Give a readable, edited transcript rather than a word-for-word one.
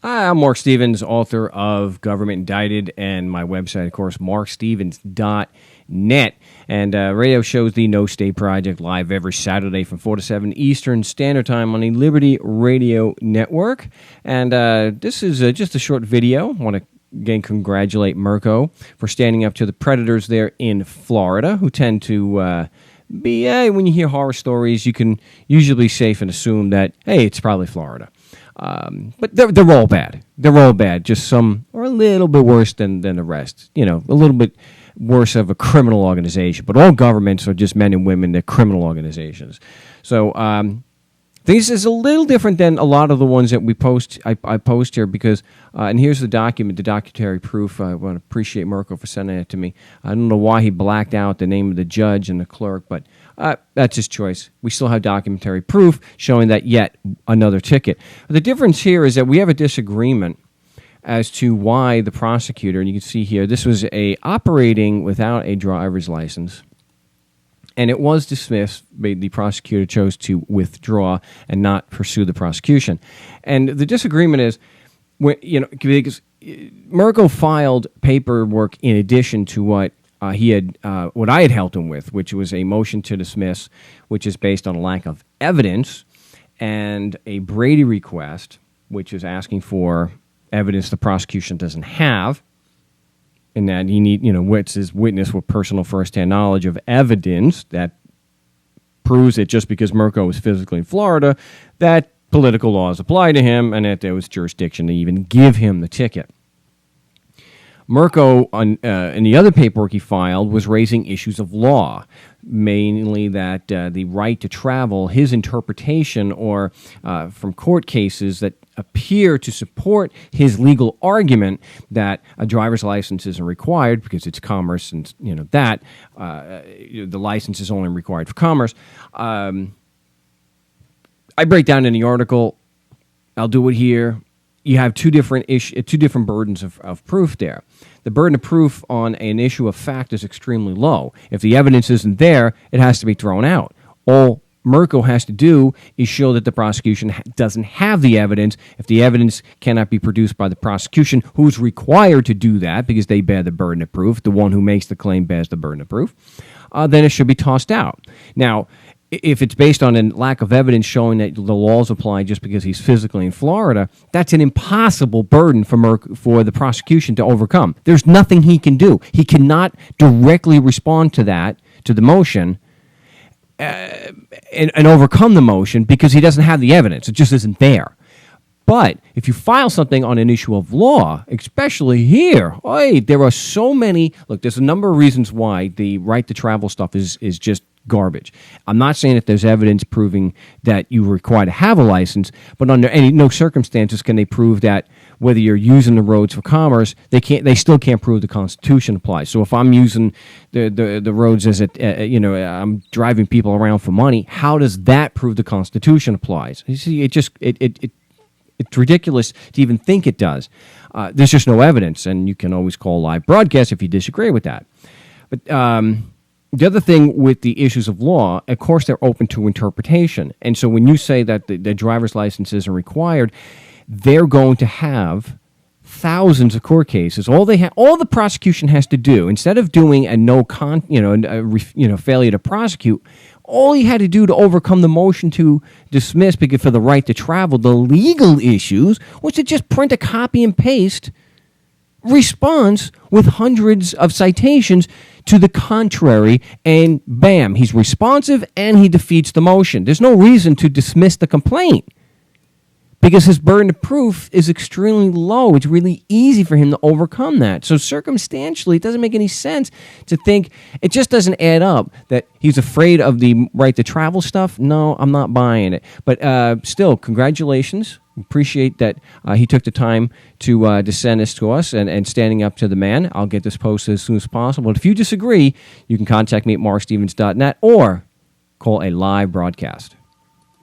Hi, I'm Marc Stevens, author of Government Indicted, and my website, of course, markstevens.net. And radio shows the No State Project live every Saturday from 4 to 7 Eastern Standard Time on the Liberty Radio Network. And this is just a short video. I want to again congratulate Mirko for standing up to the predators there in Florida, who tend to when you hear horror stories, you can usually be safe and assume that, hey, it's probably Florida. But they're all bad. They're all bad. Just some are a little bit worse than the rest. You know, a little bit worse of a criminal organization. But all governments are just men and women. They're criminal organizations. So this is a little different than a lot of the ones that we post. I post here because, and here's the document, the documentary proof. I want to appreciate Mirko for sending it to me. I don't know why he blacked out the name of the judge and the clerk, but that's his choice. We still have documentary proof showing that yet another ticket. But the difference here is that we have a disagreement as to why the prosecutor, and you can see here, this was operating without a driver's license. And it was dismissed. The prosecutor chose to withdraw and not pursue the prosecution. And the disagreement is, because Mirko filed paperwork in addition to what I had helped him with, which was a motion to dismiss, which is based on a lack of evidence, and a Brady request, which is asking for evidence the prosecution doesn't have. And that he witness with personal first-hand knowledge of evidence that proves that just because Mirko was physically in Florida, that political laws apply to him and that there was jurisdiction to even give him the ticket. Mirko, in the other paperwork he filed, was raising issues of law, mainly that the right to travel, his interpretation or from court cases that appear to support his legal argument that a driver's license isn't required because it's commerce, and the license is only required for commerce. I break down in the article. I'll do it here. You have two different burdens of proof there. The burden of proof on an issue of fact is extremely low. If the evidence isn't there, it has to be thrown out. All Mirko has to do is show that the prosecution doesn't have the evidence. If the evidence cannot be produced by the prosecution, who's required to do that because they bear the burden of proof, the one who makes the claim bears the burden of proof, then it should be tossed out. Now, if it's based on a lack of evidence showing that the laws apply just because he's physically in Florida, that's an impossible burden for the prosecution to overcome. There's nothing he can do. He cannot directly respond to that, to the motion, and overcome the motion because he doesn't have the evidence. It just isn't there. But if you file something on an issue of law, especially here, there are so many. Look, there's a number of reasons why the right to travel stuff is just garbage. I'm not saying that there's evidence proving that you are required to have a license, but under no circumstances can they prove that whether you're using the roads for commerce, they still can't prove the Constitution applies. So if I'm using the roads as I'm driving people around for money, how does that prove the Constitution applies? You see, it's ridiculous to even think it does. There's just no evidence, and you can always call live broadcast if you disagree with that. But the other thing with the issues of law, of course, they're open to interpretation. And so when you say that the driver's license isn't required, they're going to have thousands of court cases. All the prosecution has to do, instead of doing a failure to prosecute, all he had to do to overcome the motion to dismiss because for the right to travel, the legal issues, was to just print a copy and paste response with hundreds of citations to the contrary, and bam, he's responsive and he defeats the motion. There's no reason to dismiss the complaint because his burden of proof is extremely low. It's really easy for him to overcome that. So circumstantially, it doesn't make any sense to think, it just doesn't add up that he's afraid of the right to travel stuff. No, I'm not buying it. But still, congratulations. Appreciate that he took the time to send this to us and standing up to the man. I'll get this posted as soon as possible. If you disagree, you can contact me at markstevens.net or call a live broadcast.